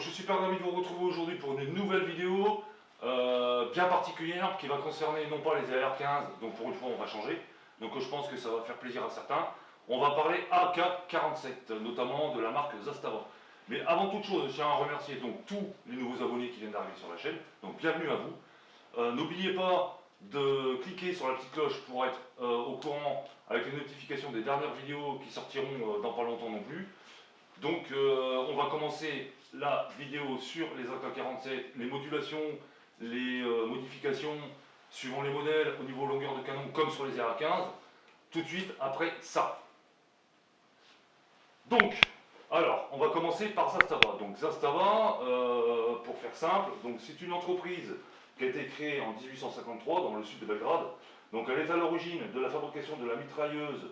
donc je suis super ravi de vous retrouver aujourd'hui pour une nouvelle vidéo bien particulière qui va concerner non pas les AR15, donc pour une fois on va changer, donc je pense que ça va faire plaisir à certains. On va parler AK-47, notamment de la marque Zastava. Mais avant toute chose, je tiens à remercier donc tous les nouveaux abonnés qui viennent d'arriver sur la chaîne, donc bienvenue à vous. N'oubliez pas de cliquer sur la petite cloche pour être au courant avec les notifications des dernières vidéos qui sortiront dans pas longtemps non plus. Donc on va commencer la vidéo sur les AK-47, les modulations, les modifications suivant les modèles au niveau longueur de canon comme sur les AR15, tout de suite après ça. Donc, alors, on va commencer par Zastava. Donc Zastava, pour faire simple, c'est une entreprise qui a été créée en 1853 dans le sud de Belgrade. Donc elle est à l'origine de la fabrication de la mitrailleuse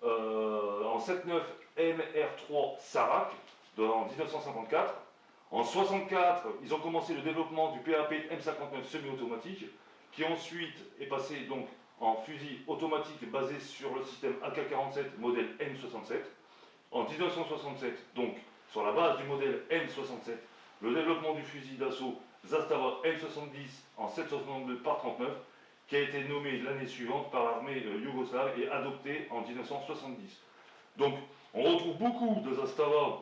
en 7.9 MR3 Sarac en 1954. En 1964, ils ont commencé le développement du PAP M59 semi-automatique, qui ensuite est passé donc en fusil automatique basé sur le système AK-47 modèle M67. En 1967, donc sur la base du modèle M67, le développement du fusil d'assaut Zastava M70 en 7,62 par 39, qui a été nommé l'année suivante par l'armée yougoslave et adopté en 1970. Donc on retrouve beaucoup de Zastava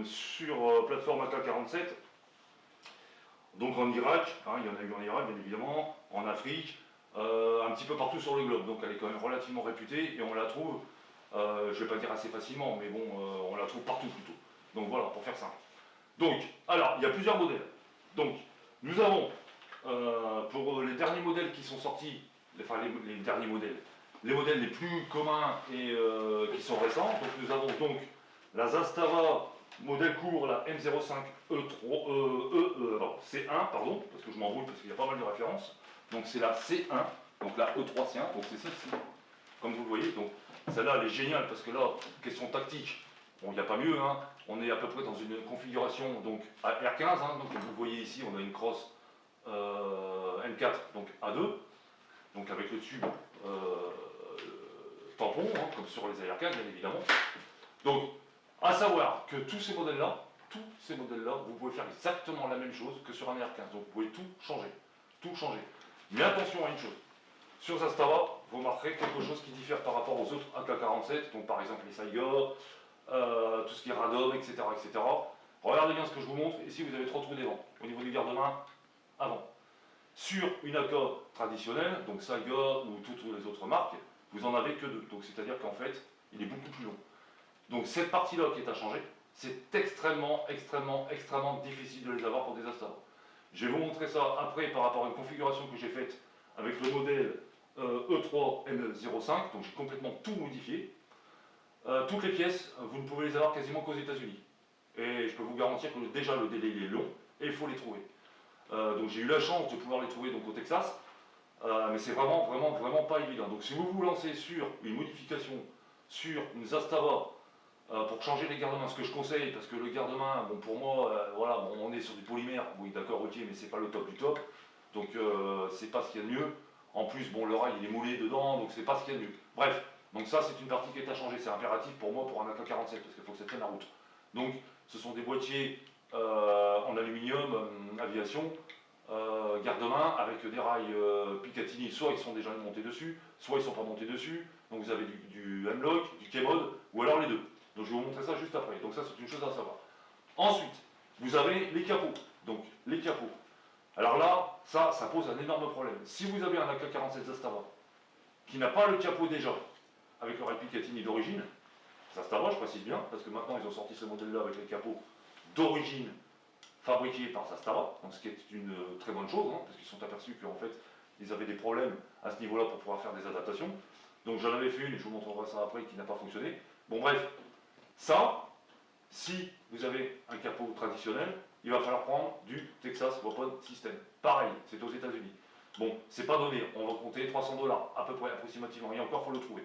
sur plateforme AK-47, donc en Irak, il y en a eu en Irak bien évidemment, en Afrique, un petit peu partout sur le globe, donc elle est quand même relativement réputée et on la trouve, je ne vais pas dire assez facilement, mais bon, on la trouve partout plutôt. Donc voilà, pour faire simple. Donc, alors, il y a plusieurs modèles. Donc, nous avons, pour les derniers modèles qui sont sortis, enfin les derniers modèles, les modèles les plus communs et qui sont récents, donc nous avons donc la Zastava modèle court, la C1, pardon, parce que je m'embrouille parce qu'il y a pas mal de références. Donc c'est la C1, donc la E3C1, donc c'est celle-ci, comme vous le voyez. Donc celle-là elle est géniale parce que là, question tactique, bon il n'y a pas mieux, hein. On est à peu près dans une configuration donc à R15, hein, donc comme vous voyez ici on a une crosse N4 donc A2, donc avec le tube tampon, hein, comme sur les AR15 bien évidemment. Donc à savoir que tous ces modèles-là, vous pouvez faire exactement la même chose que sur un AR15. Donc vous pouvez tout changer. Tout changer. Mais attention à une chose. Sur Zastava, vous remarquerez quelque chose qui diffère par rapport aux autres AK-47, donc par exemple les Saiga, tout ce qui est Radom, etc., etc. Regardez bien ce que je vous montre, ici vous avez trois trous devant, au niveau du garde-main avant. Sur une AK traditionnelle, donc Saiga ou toutes les autres marques, vous en avez que deux. Donc c'est-à-dire qu'en fait, il est beaucoup plus long. Donc cette partie-là qui est à changer, c'est extrêmement difficile de les avoir pour des Zastava. Je vais vous montrer ça après par rapport à une configuration que j'ai faite avec le modèle E3M05, donc j'ai complètement tout modifié. Toutes les pièces, vous ne pouvez les avoir quasiment qu'aux États-Unis. Et je peux vous garantir que déjà le délai il est long et il faut les trouver. Donc j'ai eu la chance de pouvoir les trouver donc, au Texas, mais c'est vraiment pas évident. Donc si vous vous lancez sur une modification sur une Zastava pour changer les garde-mains, ce que je conseille, parce que le garde-main, bon pour moi, voilà, bon, on est sur du polymère, oui d'accord, ok, mais c'est pas le top du top, donc c'est pas ce qu'il y a de mieux. En plus, bon, le rail il est moulé dedans, donc c'est pas ce qu'il y a de mieux. Bref, donc ça c'est une partie qui est à changer, c'est impératif pour moi pour un AK-47, parce qu'il faut que ça tienne la route. Donc ce sont des boîtiers en aluminium, aviation, garde-main, avec des rails Picatinny, soit ils sont déjà montés dessus, soit ils ne sont pas montés dessus, donc vous avez du M-Lock, du K-Mod, ou alors les deux. Donc je vais vous montrer ça juste après. Donc ça c'est une chose à savoir. Ensuite, vous avez les capots. Donc les capots. Alors là, ça pose un énorme problème. Si vous avez un AK-47 Zastava qui n'a pas le capot déjà, avec le rail Picatinny d'origine, Zastava je précise bien, parce que maintenant ils ont sorti ce modèle-là avec les capots d'origine fabriqués par Zastava, donc ce qui est une très bonne chose, hein, parce qu'ils sont aperçus qu'en fait ils avaient des problèmes à ce niveau-là pour pouvoir faire des adaptations. Donc j'en avais fait une, et je vous montrerai ça après, qui n'a pas fonctionné. Bon bref, ça, si vous avez un capot traditionnel, il va falloir prendre du Texas Weapon System. Pareil, c'est aux États-Unis. Bon, c'est pas donné, on va compter 300 $, à peu près, approximativement, et encore, il faut le trouver.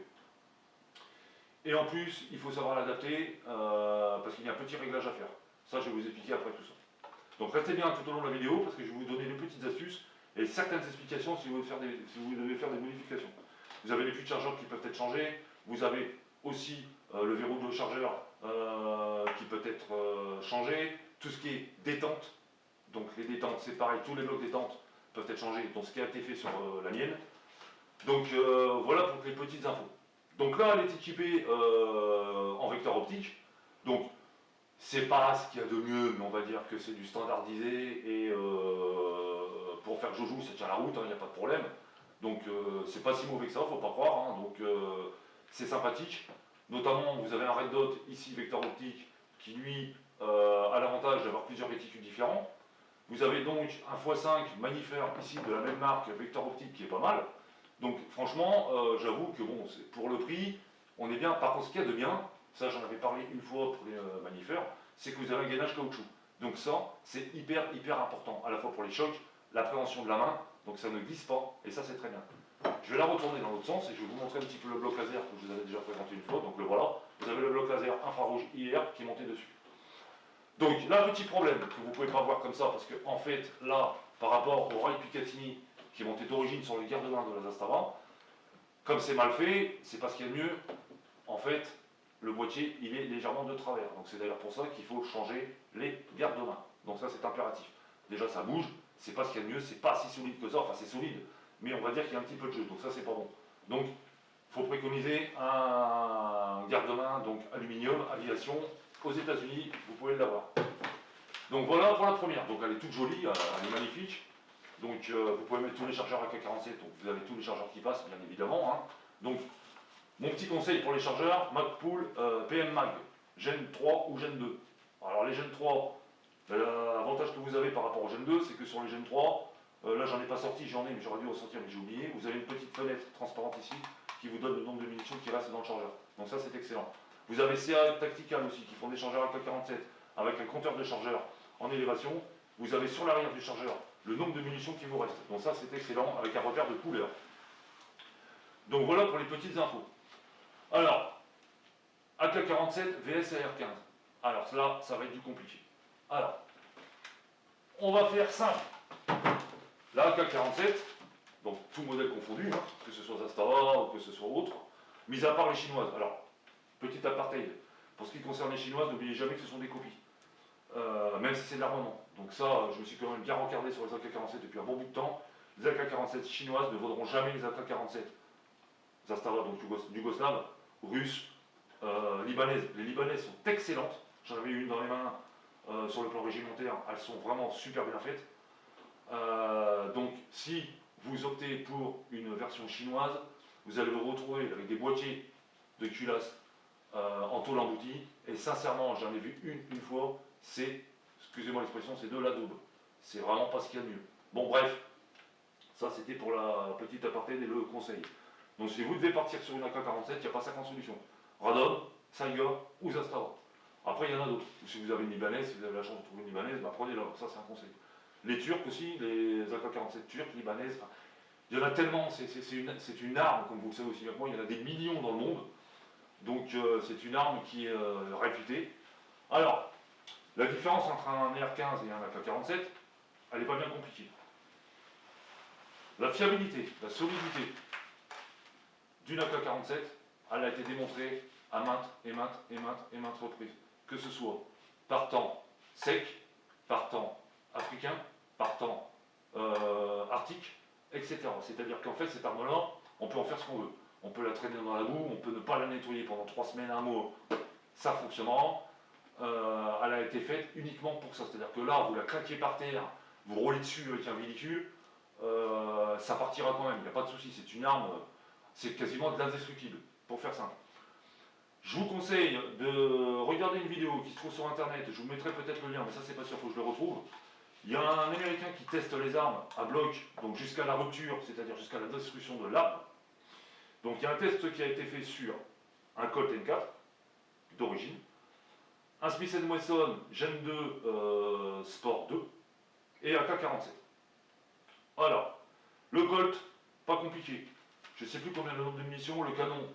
Et en plus, il faut savoir l'adapter, parce qu'il y a un petit réglage à faire. Ça, je vais vous expliquer après tout ça. Donc restez bien tout au long de la vidéo, parce que je vais vous donner des petites astuces, et certaines explications si vous devez faire des modifications. Vous avez les puits de chargeur qui peuvent être changés, vous avez aussi le verrou de chargeur qui peut être changé, tout ce qui est détente, donc les détentes c'est pareil, tous les blocs détente peuvent être changés, donc ce qui a été fait sur la mienne. Donc voilà pour les petites infos. Donc là elle est équipée en vecteur optique, donc c'est pas ce qu'il y a de mieux, mais on va dire que c'est du standardisé et pour faire joujou ça tient la route, il n'y a pas de problème. Donc c'est pas si mauvais que ça, faut pas croire, hein. Donc c'est sympathique. Notamment vous avez un red dot ici vecteur optique qui lui a l'avantage d'avoir plusieurs réticules différents. Vous avez donc un x5 Magnifer ici de la même marque vecteur optique qui est pas mal. Donc franchement j'avoue que bon pour le prix on est bien. Par contre ce qu'il y a de bien, ça j'en avais parlé une fois pour les Magnifer, c'est que vous avez un gainage caoutchouc. Donc ça c'est hyper important, à la fois pour les chocs, l'appréhension de la main, donc ça ne glisse pas et ça c'est très bien. Je vais la retourner dans l'autre sens et je vais vous montrer un petit peu le bloc laser que je vous avais déjà présenté une fois. Donc le voilà, vous avez le bloc laser infrarouge IR qui est monté dessus. Donc là, petit problème que vous ne pouvez pas voir comme ça, parce que en fait, là, par rapport au rail Picatinny qui est monté d'origine sur le garde-main de la Zastava, comme c'est mal fait, c'est pas ce qu'il y a de mieux. En fait, le boîtier, il est légèrement de travers. Donc c'est d'ailleurs pour ça qu'il faut changer les garde-mains. Donc ça, c'est impératif. Déjà, ça bouge, c'est pas ce qu'il y a de mieux, c'est pas si solide que ça, enfin c'est solide, mais on va dire qu'il y a un petit peu de jeu, donc ça, c'est pas bon. Donc, il faut préconiser un garde-main, donc aluminium, aviation, aux États-Unis, vous pouvez l'avoir. Donc voilà pour la première. Donc elle est toute jolie, elle est magnifique. Donc vous pouvez mettre tous les chargeurs AK-47, donc vous avez tous les chargeurs qui passent, bien évidemment, hein. Donc mon petit conseil pour les chargeurs, Magpul PM Mag, Gen 3 ou Gen 2. Alors les Gen 3, l'avantage que vous avez par rapport au Gen 2, c'est que sur les Gen 3, là j'en ai pas sorti, j'en ai, mais j'aurais dû en sortir, mais j'ai oublié. Vous avez une petite fenêtre transparente ici qui vous donne le nombre de munitions qui reste dans le chargeur. Donc ça c'est excellent. Vous avez CA Tactical aussi qui font des chargeurs AK-47 avec un compteur de chargeur en élévation. Vous avez sur l'arrière du chargeur le nombre de munitions qui vous reste. Donc ça c'est excellent avec un repère de couleur. Donc voilà pour les petites infos. Alors, AK-47 VS AR-15. Alors là, ça va être du compliqué. Alors, on va faire simple. La AK-47, donc tout modèle confondu, hein, que ce soit Zastava ou que ce soit autre, mis à part les chinoises. Alors, petit apartheid. Pour ce qui concerne les chinoises, n'oubliez jamais que ce sont des copies. Même si c'est de l'armement. Donc ça, je me suis quand même bien regardé sur les AK-47 depuis un bon bout de temps. Les AK-47 chinoises ne vaudront jamais les AK-47 Zastava, donc yougoslave, russes, libanaises. Les libanaises sont excellentes. J'en avais une dans les mains sur le plan régimentaire. Elles sont vraiment super bien faites. Donc si vous optez pour une version chinoise, vous allez vous retrouver avec des boîtiers de culasse en tôle emboutie. Et sincèrement, j'en ai vu une fois, c'est, excusez-moi l'expression, c'est de la daube. C'est vraiment pas ce qu'il y a de mieux. Bon bref, ça c'était pour la petite aparté et le conseil. Donc si vous devez partir sur une AK-47, il n'y a pas 50 solutions. Radom, Saiga ou Zastava. Après il y en a d'autres. Si vous avez une libanaise, si vous avez la chance de trouver une libanaise, bah, prenez-la, ça c'est un conseil. Les Turcs aussi, les AK-47 turcs, libanaises, il y en a tellement, c'est une arme, comme vous le savez aussi bien que moi, il y en a des millions dans le monde. Donc c'est une arme qui est réputée. Alors, la différence entre un AR-15 et un AK-47, elle n'est pas bien compliquée. La fiabilité, la solidité d'une AK-47, elle a été démontrée à maintes reprises. Que ce soit par temps sec, par temps africain, par temps arctique, etc. C'est-à-dire qu'en fait, cette arme-là, on peut en faire ce qu'on veut. On peut la traîner dans la boue, on peut ne pas la nettoyer pendant 3 semaines, un mois, ça fonctionnera. Elle a été faite uniquement pour ça. C'est-à-dire que là, vous la claquez par terre, vous roulez dessus avec un véhicule, ça partira quand même, il n'y a pas de souci. C'est une arme, c'est quasiment de l'indestructible, pour faire simple. Je vous conseille de regarder une vidéo qui se trouve sur internet, je vous mettrai peut-être le lien, mais ça c'est pas sûr, il faut que je le retrouve. Il y a un Américain qui teste les armes à bloc, donc jusqu'à la rupture, c'est-à-dire jusqu'à la destruction de l'arme. Donc il y a un test qui a été fait sur un Colt M4 d'origine, un Smith & Wesson Gen 2 Sport 2 et un AK-47. Alors, le Colt, pas compliqué. Je ne sais plus combien le nombre de munitions, le canon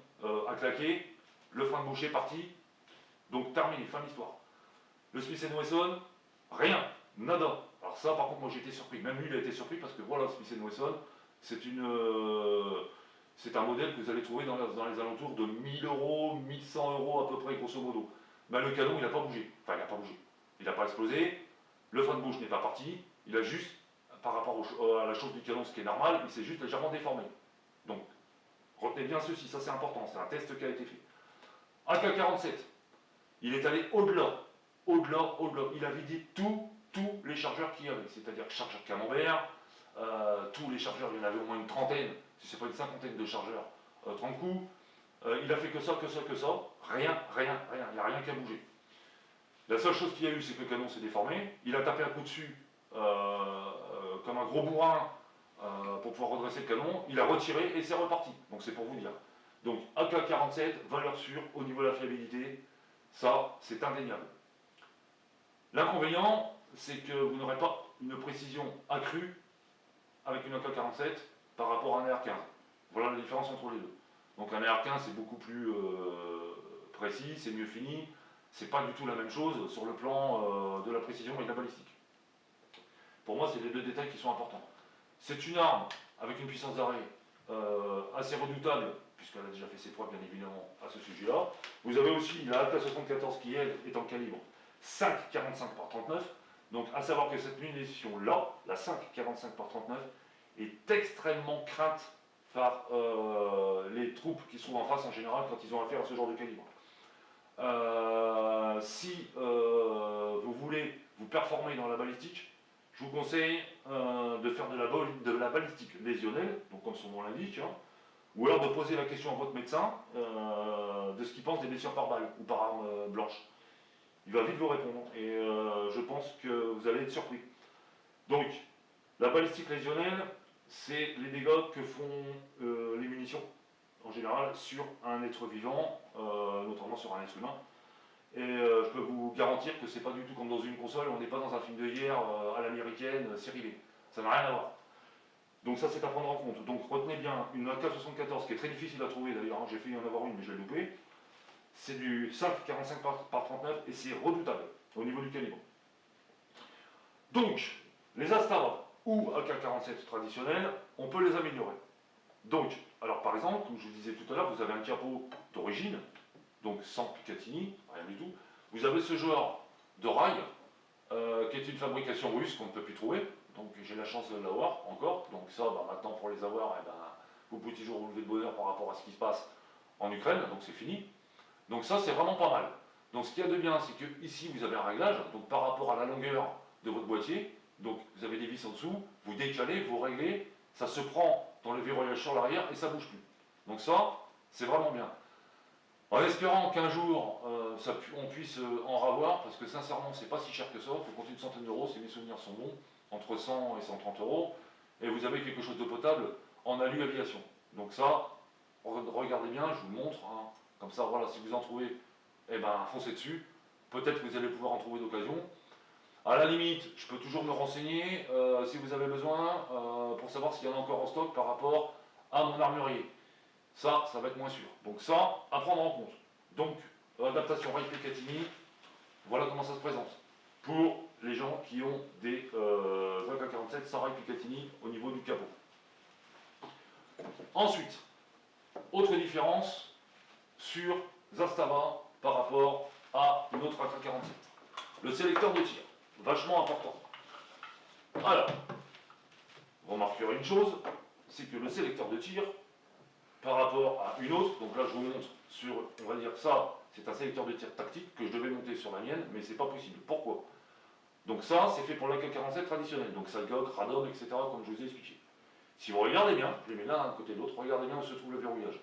a claqué, le frein de boucher parti, donc terminé, fin de l'histoire. Le Smith & Wesson, rien, nada. Alors ça par contre moi j'ai été surpris, même lui il a été surpris parce que voilà, Smith & Wesson, c'est un modèle que vous allez trouver dans les alentours de 1000 euros, 1100 euros à peu près grosso modo. Ben, le canon il n'a pas bougé, enfin il n'a pas bougé. il n'a pas explosé, le frein de bouche n'est pas parti, il a juste, par rapport à la chauffe du canon, ce qui est normal, il s'est juste légèrement déformé. Donc, retenez bien ceci, ça c'est important, c'est un test qui a été fait. AK-47, il est allé au-delà, il a vidé tous les chargeurs qu'il y avait, c'est-à-dire chargeur camembert, tous les chargeurs, il y en avait au moins une trentaine, si ce n'est pas une cinquantaine de chargeurs, 30 coups. Il a fait que ça, rien, il n'y a rien qui a bougé. La seule chose qu'il y a eu, c'est que le canon s'est déformé, il a tapé un coup dessus, comme un gros bourrin, pour pouvoir redresser le canon, il a retiré et c'est reparti. Donc c'est pour vous dire. Donc AK-47, valeur sûre, au niveau de la fiabilité, ça c'est indéniable. L'inconvénient, c'est que vous n'aurez pas une précision accrue avec une AK-47 par rapport à un AR-15. Voilà la différence entre les deux. Donc un AR-15 c'est beaucoup plus précis, c'est mieux fini, c'est pas du tout la même chose sur le plan de la précision et de la balistique. Pour moi, c'est les deux détails qui sont importants. C'est une arme avec une puissance d'arrêt assez redoutable, puisqu'elle a déjà fait ses preuves bien évidemment à ce sujet-là. Vous avez aussi la AK-74 qui elle est en calibre 5,45 par 39. Donc à savoir que cette munition-là, la 5,45 par 39, est extrêmement crainte par les troupes qui sont en face en général quand ils ont affaire à ce genre de calibre. Si vous voulez vous performer dans la balistique, je vous conseille de faire de la balistique lésionnelle, donc comme son nom l'indique, hein, ou alors de poser la question à votre médecin de ce qu'il pense des blessures par balle ou par arme blanche. Il va vite vous répondre et je pense que vous allez être surpris. Donc, la balistique lésionnelle, c'est les dégâts que font les munitions, en général, sur un être vivant, notamment sur un être humain. Et je peux vous garantir que c'est pas du tout comme dans une console, on n'est pas dans un film de hier à l'américaine, série B. Ça n'a rien à voir. Donc ça c'est à prendre en compte. Donc retenez bien, une AK-74 qui est très difficile à trouver d'ailleurs, hein, j'ai failli en avoir une mais je l'ai loupée. C'est du 5,45 par 39 et c'est redoutable au niveau du calibre. Donc, les Astara ou AK-47 traditionnels, on peut les améliorer. Donc, alors par exemple, comme je vous disais tout à l'heure, vous avez un capot d'origine, donc sans Picatinny, rien du tout. Vous avez ce genre de rail, qui est une fabrication russe qu'on ne peut plus trouver, donc j'ai la chance de l'avoir encore, donc ça, bah, maintenant pour les avoir, eh ben, vous pouvez toujours vous lever de bonheur par rapport à ce qui se passe en Ukraine, donc c'est fini. Donc ça, c'est vraiment pas mal. Donc ce qu'il y a de bien, c'est que ici vous avez un réglage, donc par rapport à la longueur de votre boîtier, donc vous avez des vis en dessous, vous décalez, vous réglez, ça se prend dans le verrouillage sur l'arrière et ça ne bouge plus. Donc ça, c'est vraiment bien. En espérant qu'un jour on puisse en ravoir, parce que sincèrement c'est pas si cher que ça, il faut compter une centaine d'euros si mes souvenirs sont bons, entre 100 et 130 euros, et vous avez quelque chose de potable en alu aviation. Donc ça, regardez bien, je vous le montre, hein. Comme ça voilà, si vous en trouvez, eh ben foncez dessus, peut-être que vous allez pouvoir en trouver d'occasion. À la limite, je peux toujours me renseigner si vous avez besoin pour savoir s'il y en a encore en stock par rapport à mon armurier. Ça va être moins sûr. Donc ça, à prendre en compte. Donc, adaptation Ray Picatinny, voilà comment ça se présente. Pour les gens qui ont des AK-47 sans Ray Picatinny au niveau du capot. Ensuite, autre différence sur Zastava par rapport à notre AK-47. Le sélecteur de tir, vachement important. Alors, vous remarquerez une chose, c'est que le sélecteur de tir, par rapport à une autre, donc là je vous montre sur, on va dire ça, c'est un sélecteur de tir tactique que je devais monter sur la mienne, mais c'est pas possible. Pourquoi? Donc ça, c'est fait pour l'AK-47 traditionnel, donc Salgog, Radom, etc., comme je vous ai expliqué. Si vous regardez bien, je les mets l'un à côté de l'autre, regardez bien où se trouve le verrouillage.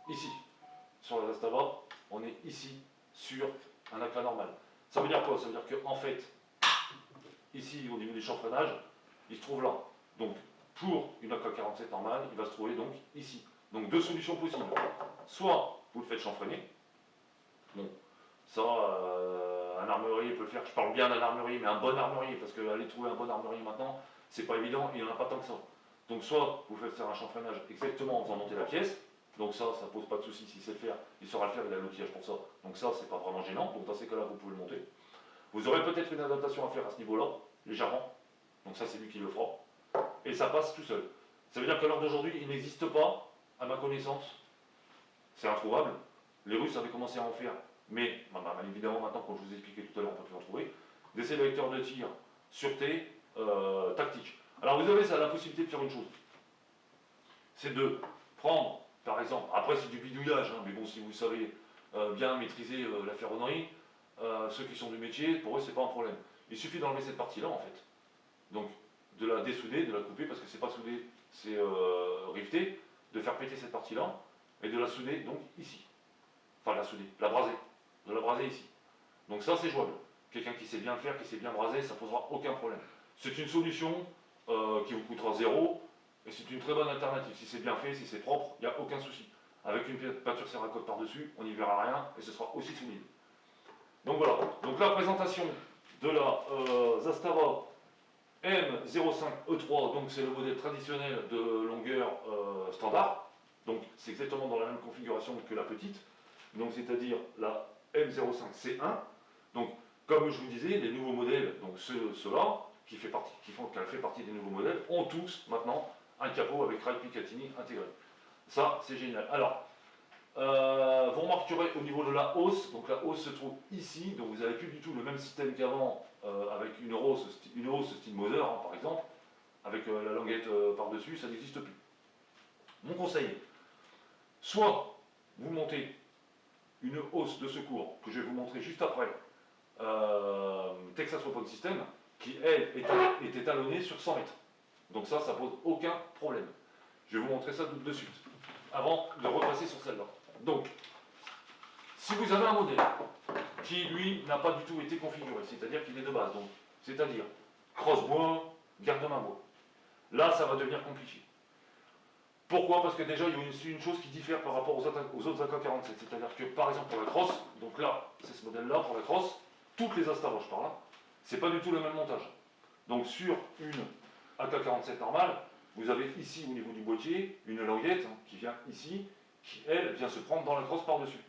Ici, sur la Zastava, on est ici, sur un AK normal. Ça veut dire quoi? Ça veut dire qu'en fait, ici, au niveau des chanfreinages, il se trouve là. Donc, pour une AK-47 normale, il va se trouver donc ici. Donc deux solutions possibles. Soit vous le faites chanfreiner. Bon, ça, un armurier peut le faire. Je parle bien d'un armurier, mais un bon armurier, parce qu'aller trouver un bon armurier maintenant, c'est pas évident, il n'y en a pas tant que ça. Donc soit vous faites faire un chanfreinage exactement en faisant monter la pièce. Donc ça pose pas de souci s'il sait le faire, il saura le faire, il a l'outillage pour ça. Donc ça, c'est pas vraiment gênant. Donc dans ces cas-là, vous pouvez le monter. Vous aurez peut-être une adaptation à faire à ce niveau-là, légèrement. Donc ça, c'est lui qui le fera. Et ça passe tout seul. Ça veut dire qu'à l'heure d'aujourd'hui, il n'existe pas, à ma connaissance, c'est introuvable. Les Russes avaient commencé à en faire mais évidemment maintenant, comme je vous ai expliqué tout à l'heure, on peut plus en trouver, des sélecteurs de tir, sûreté, tactique. Alors vous avez ça, la possibilité de faire une chose, c'est de prendre, par exemple, après c'est du bidouillage, hein, mais bon, si vous savez bien maîtriser la ferronnerie, ceux qui sont du métier, pour eux c'est pas un problème. Il suffit d'enlever cette partie-là en fait. Donc de la dessouder, de la couper, parce que c'est pas soudé, c'est riveté, de faire péter cette partie-là, et de la souder donc ici. Enfin la souder, la braser, de la braser ici. Donc ça c'est jouable. Quelqu'un qui sait bien le faire, qui sait bien braser, ça posera aucun problème. C'est une solution qui vous coûtera zéro, et c'est une très bonne alternative. Si c'est bien fait, si c'est propre, il n'y a aucun souci. Avec une peinture céracot par-dessus, on n'y verra rien, et ce sera aussi solide. Donc voilà, donc la présentation de la Zastava M05E3, donc c'est le modèle traditionnel de longueur standard, donc c'est exactement dans la même configuration que la petite, donc c'est-à-dire la M05C1. Donc comme je vous disais, les nouveaux modèles, donc ceux-là, qui fait partie des nouveaux modèles, ont tous maintenant un capot avec rail Picatinny intégré. Ça, c'est génial. Alors, vous remarquerez au niveau de la hausse, donc la hausse se trouve ici, donc vous n'avez plus du tout le même système qu'avant, avec une hausse style Moser, hein, par exemple, avec la languette par-dessus, ça n'existe plus. Mon conseil, soit vous montez une hausse de secours, que je vais vous montrer juste après, Texas Weapon System, qui elle est étalonnée sur 100 mètres. Donc ça pose aucun problème. Je vais vous montrer ça tout de suite, avant de repasser sur celle-là. Donc, si vous avez un modèle qui, lui, n'a pas du tout été configuré, c'est-à-dire qu'il est de base, donc, c'est-à-dire crosse-bois, garde-main bois, là, ça va devenir compliqué. Pourquoi? Parce que déjà, il y a une chose qui diffère par rapport aux autres AK-47, c'est-à-dire que, par exemple, pour la crosse, donc là, c'est ce modèle-là, pour la crosse, toutes les Astavas, je parle là, c'est pas du tout le même montage. Donc, sur une AK-47 normale, vous avez ici, au niveau du boîtier, une languette hein, qui vient ici, qui, elle, vient se prendre dans la crosse par-dessus.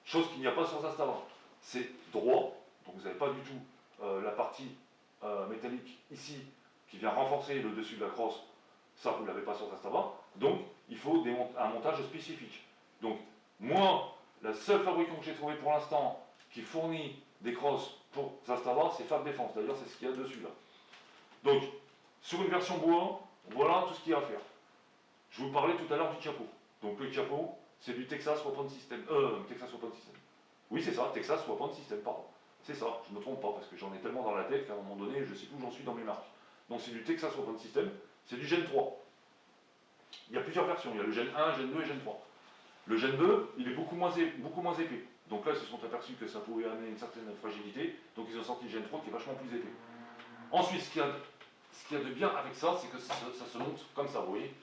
Chose qu'il n'y a pas sur Zastava. C'est droit, donc vous n'avez pas du tout la partie métallique ici qui vient renforcer le dessus de la crosse. Ça, vous ne l'avez pas sur Zastava. Donc, il faut un montage spécifique. Donc, moi, la seule fabricant que j'ai trouvé pour l'instant qui fournit des crosses pour Zastava, c'est Fab Défense. D'ailleurs, c'est ce qu'il y a dessus là. Donc, sur une version bois, voilà tout ce qu'il y a à faire. Je vous parlais tout à l'heure du capot. Donc, le capot, c'est du Texas Weapon System. Texas Weapon System. Oui, c'est ça, Texas Weapon System, pardon. C'est ça, je ne me trompe pas, parce que j'en ai tellement dans la tête qu'à un moment donné, je sais plus où j'en suis dans mes marques. Donc, c'est du Texas Weapon System, c'est du Gen 3. Il y a plusieurs versions, il y a le Gen 1, Gen 2 et Gen 3. Le Gen 2, il est beaucoup moins épais. Donc là, ils se sont aperçus que ça pouvait amener une certaine fragilité, donc ils ont sorti le Gen 3 qui est vachement plus épais. Ensuite, ce qu'il y a de bien avec ça, c'est que ça se monte comme ça, vous voyez,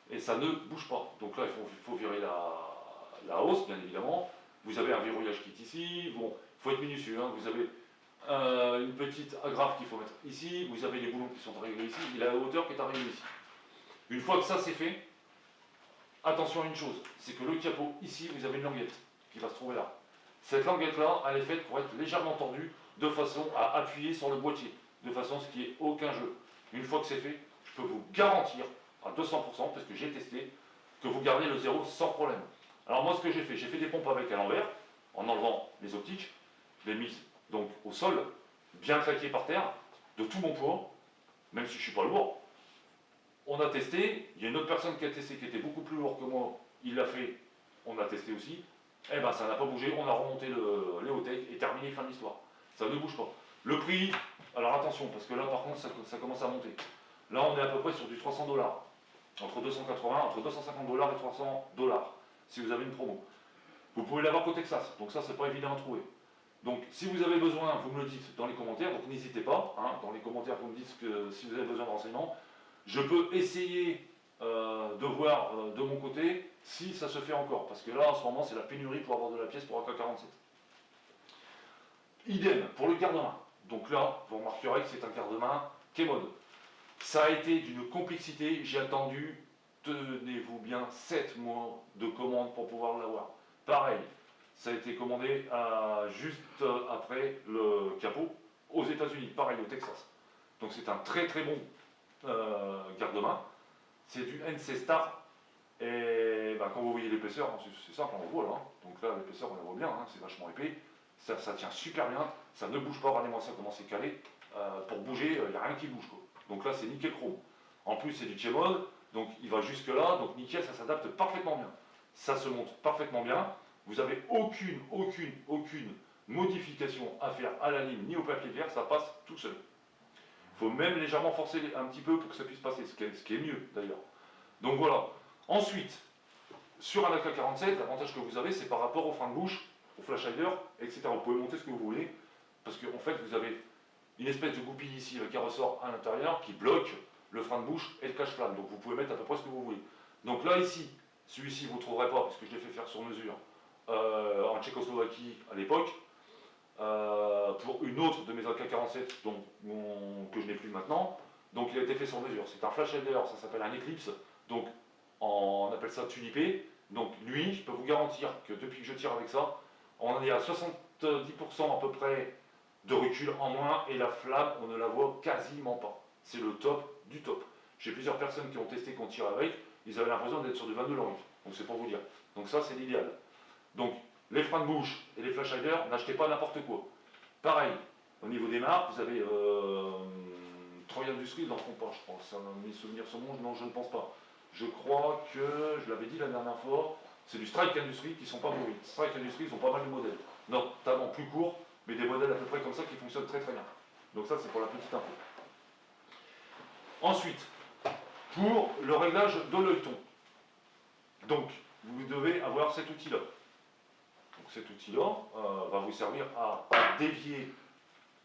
et ça ne bouge pas. Donc là, il faut virer la hausse, bien évidemment. Vous avez un verrouillage qui est ici. Bon, il faut être minutieux. Hein. Vous avez une petite agrafe qu'il faut mettre ici. Vous avez les boulons qui sont arrivés ici. Et la hauteur qui est arrivée ici. Une fois que ça c'est fait, attention à une chose, c'est que le capot, ici, vous avez une languette qui va se trouver là. Cette languette-là, elle est faite pour être légèrement tendue de façon à appuyer sur le boîtier, de façon à ce qu'il n'y ait aucun jeu. Une fois que c'est fait, je peux vous garantir à 200%, parce que j'ai testé, que vous gardez le zéro sans problème. Alors moi, ce que j'ai fait des pompes avec à l'envers, en enlevant les optiques, les mises donc au sol, bien claquées par terre, de tout mon poids, même si je ne suis pas lourd. On a testé, il y a une autre personne qui a testé qui était beaucoup plus lourd que moi, il l'a fait, on a testé aussi, et ben ça n'a pas bougé, on a remonté les hauts-tech et terminé, fin de l'histoire. Ça ne bouge pas. Le prix, alors attention, parce que là par contre ça commence à monter. Là on est à peu près sur du 300 $, entre 280, entre 250 $ et 300 $, si vous avez une promo. Vous pouvez l'avoir qu'au Texas, donc ça c'est pas évident à trouver. Donc si vous avez besoin, vous me le dites dans les commentaires, donc n'hésitez pas, hein, dans les commentaires vous me dites que si vous avez besoin de renseignements, je peux essayer de voir de mon côté si ça se fait encore, parce que là en ce moment c'est la pénurie pour avoir de la pièce pour AK-47. Idem pour le garde-main. Donc là, vous remarquerez que c'est un garde-main K-Mode. Ça a été d'une complexité, j'ai attendu, tenez-vous bien, 7 mois de commande pour pouvoir l'avoir. Pareil, ça a été commandé juste après le capot aux États-Unis, pareil au Texas. Donc c'est un très très bon garde-main. C'est du NC Star Et ben, quand vous voyez l'épaisseur, hein, c'est simple, on le voit là. Hein. Donc là, l'épaisseur, on la voit bien, hein, c'est vachement épais. Ça tient super bien, ça ne bouge pas, regardez-moi ça, comment c'est calé. Pour bouger, il n'y a rien qui bouge, quoi. Donc là, c'est nickel chrome. En plus, c'est du T-mode, donc il va jusque là, donc nickel, ça s'adapte parfaitement bien. Ça se monte parfaitement bien. Vous n'avez aucune modification à faire à la lime ni au papier vert, ça passe tout seul. Il faut même légèrement forcer un petit peu pour que ça puisse passer, ce qui est mieux d'ailleurs. Donc voilà. Ensuite, sur un AK-47, l'avantage que vous avez, c'est par rapport au frein de bouche, au flash hider, etc. Vous pouvez monter ce que vous voulez, parce qu'en fait, vous avez une espèce de goupille ici avec un ressort à l'intérieur qui bloque le frein de bouche et le cache-flamme. Donc vous pouvez mettre à peu près ce que vous voulez. Donc là, ici, celui-ci, vous ne le trouverez pas, parce que je l'ai fait faire sur mesure en Tchécoslovaquie à l'époque, pour une autre de mes AK-47 que je n'ai plus maintenant. Donc il a été fait sur mesure. C'est un flash hider, ça s'appelle un Eclipse. Donc on appelle ça tulipé. Donc lui, je peux vous garantir que depuis que je tire avec ça, on en est à 70% à peu près de recul en moins et la flamme, on ne la voit quasiment pas. C'est le top du top. J'ai plusieurs personnes qui ont testé, qui ont tiré avec, ils avaient l'impression d'être sur du 22 Lorient. Donc c'est pour vous dire. Donc ça, c'est l'idéal. Donc les freins de bouche et les flash hiders, n'achetez pas n'importe quoi. Pareil, au niveau des marques, vous avez Troy Industries, ils n'en font pas, je pense. Mes souvenirs sont bons, non, je ne pense pas. Je crois que, je l'avais dit la dernière fois, c'est du Strike Industries qui ne sont pas mauvais. Strike Industries, ils ont pas mal de modèles. Notamment plus courts, mais des modèles à peu près comme ça qui fonctionnent très très bien. Donc ça, c'est pour la petite info. Ensuite, pour le réglage de l'œilleton. Donc, vous devez avoir cet outil-là. Donc cet outil-là va vous servir à dévier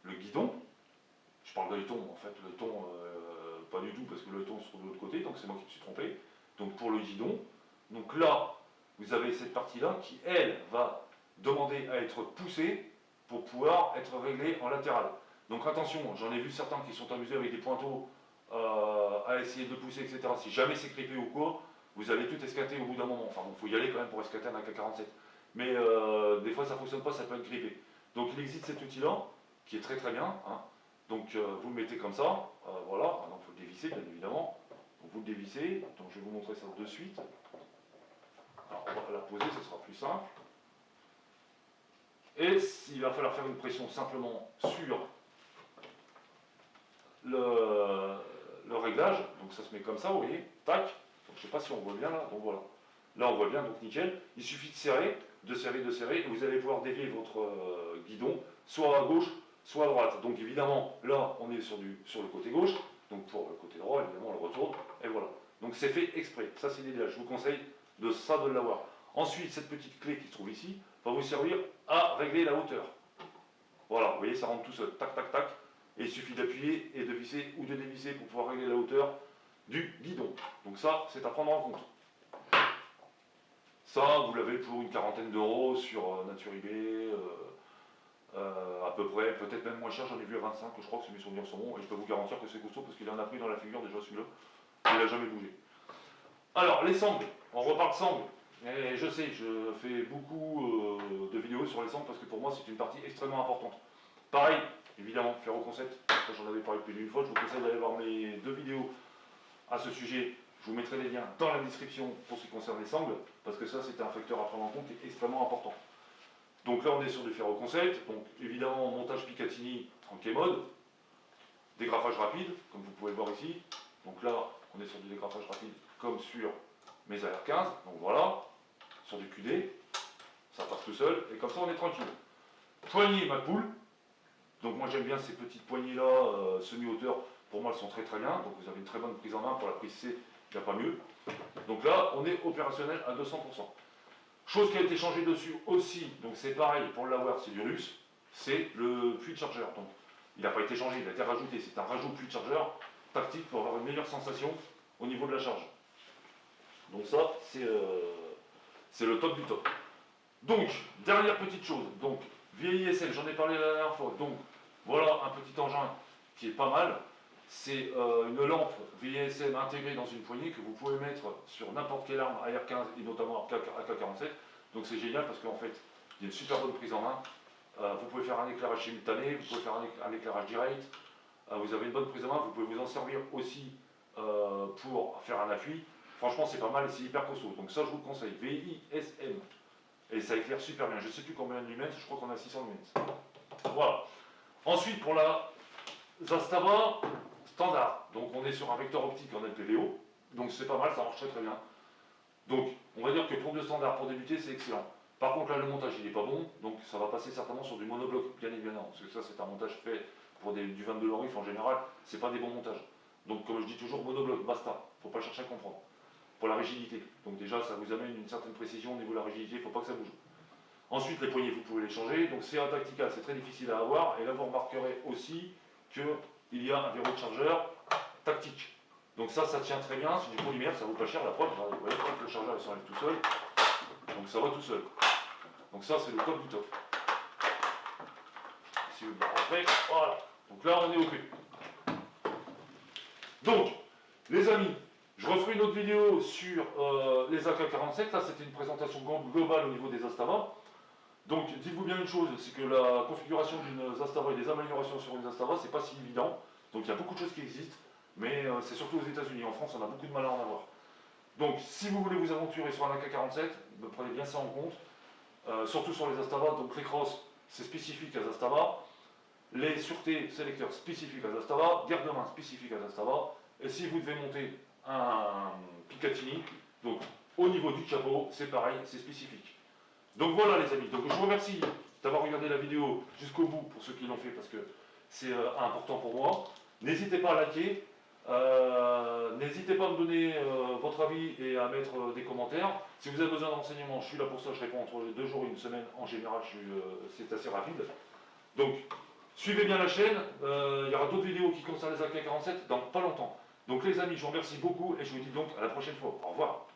le guidon. Je parle d'œilleton, en fait, l'œilleton, pas du tout, parce que l'œilleton se trouve de l'autre côté, donc c'est moi qui me suis trompé. Donc pour le guidon, donc là, vous avez cette partie-là qui, elle, va demander à être poussée pour pouvoir être réglée en latéral. Donc attention, j'en ai vu certains qui sont amusés avec des pointeaux à essayer de pousser, etc. Si jamais c'est grippé ou quoi, vous allez tout escater au bout d'un moment. Enfin, il faut y aller quand même pour escater un AK-47. Mais des fois, ça ne fonctionne pas, ça peut être grippé. Donc il existe cet outil-là, qui est très très bien. Hein. Donc vous le mettez comme ça, voilà. Donc il faut le dévisser, bien évidemment. Donc vous le dévissez. Donc je vais vous montrer ça de suite. Alors on va la poser, ce sera plus simple. Et il va falloir faire une pression simplement sur le réglage. Donc ça se met comme ça, vous voyez. Tac. Donc, je ne sais pas si on voit bien là. Donc voilà. Là on voit bien, donc nickel. Il suffit de serrer, et vous allez pouvoir dévier votre guidon, soit à gauche, soit à droite. Donc évidemment, là on est sur le côté gauche, donc pour le côté droit, évidemment on le retourne, et voilà. Donc c'est fait exprès, ça c'est l'idéal, je vous conseille de l'avoir. Ensuite, cette petite clé qui se trouve ici, va vous servir à régler la hauteur. Voilà, vous voyez, ça rentre tout seul, tac, tac, tac, et il suffit d'appuyer et de visser ou de dévisser pour pouvoir régler la hauteur du guidon. Donc ça, c'est à prendre en compte. Ça, vous l'avez pour une quarantaine d'euros sur Nature eBay, à peu près, peut-être même moins cher, j'en ai vu à 25, je crois que mes souvenirs sont bons, et je peux vous garantir que c'est costaud parce qu'il en a pris dans la figure déjà celui-là, il n'a jamais bougé. Alors, les sangles, on repart de sangles, et je sais, je fais beaucoup de vidéos sur les sangles parce que pour moi c'est une partie extrêmement importante. Pareil, évidemment, Ferroconcept, j'en avais parlé plus d'une fois, je vous conseille d'aller voir mes 2 vidéos à ce sujet. Je vous mettrai les liens dans la description pour ce qui concerne les sangles, parce que ça c'est un facteur à prendre en compte qui est extrêmement important. Donc là on est sur du Ferroconcept, donc évidemment montage Picatinny en K-mode, dégrafage rapide, comme vous pouvez le voir ici. Donc là on est sur du dégrafage rapide comme sur mes AR15, donc voilà, sur du QD, ça passe tout seul, et comme ça on est tranquille. Poignée Macpool, donc moi j'aime bien ces petites poignées là, semi-hauteur, pour moi elles sont très très bien, donc vous avez une très bonne prise en main, pour la prise C, il n'y a pas mieux. Donc là on est opérationnel à 200%. Chose qui a été changée dessus aussi, donc c'est pareil, pour l'avoir c'est du russe, c'est le puits de chargeur. Donc il n'a pas été changé, il a été rajouté, c'est un rajout puits de chargeur tactique pour avoir une meilleure sensation au niveau de la charge. Donc ça, c'est le top du top. Donc, dernière petite chose, donc VISM, j'en ai parlé la dernière fois, donc voilà un petit engin qui est pas mal. C'est une lampe VISM intégrée dans une poignée que vous pouvez mettre sur n'importe quelle arme AR-15 et notamment AK-47. Donc c'est génial parce qu'en fait, il y a une super bonne prise en main. Vous pouvez faire un éclairage simultané, vous pouvez faire un éclairage direct. Vous avez une bonne prise en main, vous pouvez vous en servir aussi pour faire un appui. Franchement, c'est pas mal et c'est hyper costaud. Donc ça, je vous le conseille. VISM. Et ça éclaire super bien. Je sais plus combien de lumens, je crois qu'on a 600 lumens. Voilà. Ensuite, pour la Zastava standard. Donc on est sur un vecteur optique en LPVO. Donc c'est pas mal, ça marche très très bien. Donc on va dire que pour le standard, pour débuter, c'est excellent. Par contre là, le montage, il n'est pas bon. Donc ça va passer certainement sur du monobloc, bien évidemment. Parce que ça, c'est un montage fait pour du 22 Lorif en général. C'est pas des bons montages. Donc comme je dis toujours, monobloc, basta. Faut pas chercher à comprendre. Pour la rigidité. Donc déjà, ça vous amène une certaine précision au niveau de la rigidité, il ne faut pas que ça bouge. Ensuite, les poignées, vous pouvez les changer. Donc c'est un tactical, c'est très difficile à avoir. Et là, vous remarquerez aussi qu'il y a un verrou de chargeur tactique. Donc ça tient très bien. C'est du polymère, ça vaut pas cher. La preuve, vous voyez, le chargeur il s'enlève tout seul. Donc ça va tout seul. Donc ça, c'est le top du top. Si vous bien rentrer, voilà. Donc là, on est OK. Donc, les amis, je referai une autre vidéo sur les AK-47. Là, c'était une présentation globale au niveau des Zastava. Donc, dites-vous bien une chose, c'est que la configuration d'une Zastava et des améliorations sur une Zastava, c'est pas si évident. Donc, il y a beaucoup de choses qui existent, mais c'est surtout aux États-Unis. En France, on a beaucoup de mal à en avoir. Donc, si vous voulez vous aventurer sur un AK-47, prenez bien ça en compte. Surtout sur les Zastava. Donc, les crosses, c'est spécifique à Zastava. Les sûretés sélecteurs spécifiques à Zastava. Garde-main spécifique à Zastava. Et si vous devez monter un Picatinny, donc au niveau du capot, c'est pareil, c'est spécifique. Donc voilà les amis, donc je vous remercie d'avoir regardé la vidéo jusqu'au bout pour ceux qui l'ont fait parce que c'est important pour moi. N'hésitez pas à liker, n'hésitez pas à me donner votre avis et à mettre des commentaires. Si vous avez besoin d'enseignements, je suis là pour ça, je réponds entre 2 jours et une semaine, en général c'est assez rapide. Donc suivez bien la chaîne, il y aura d'autres vidéos qui concernent les AK-47 dans pas longtemps. Donc les amis, je vous remercie beaucoup et je vous dis donc à la prochaine fois. Au revoir.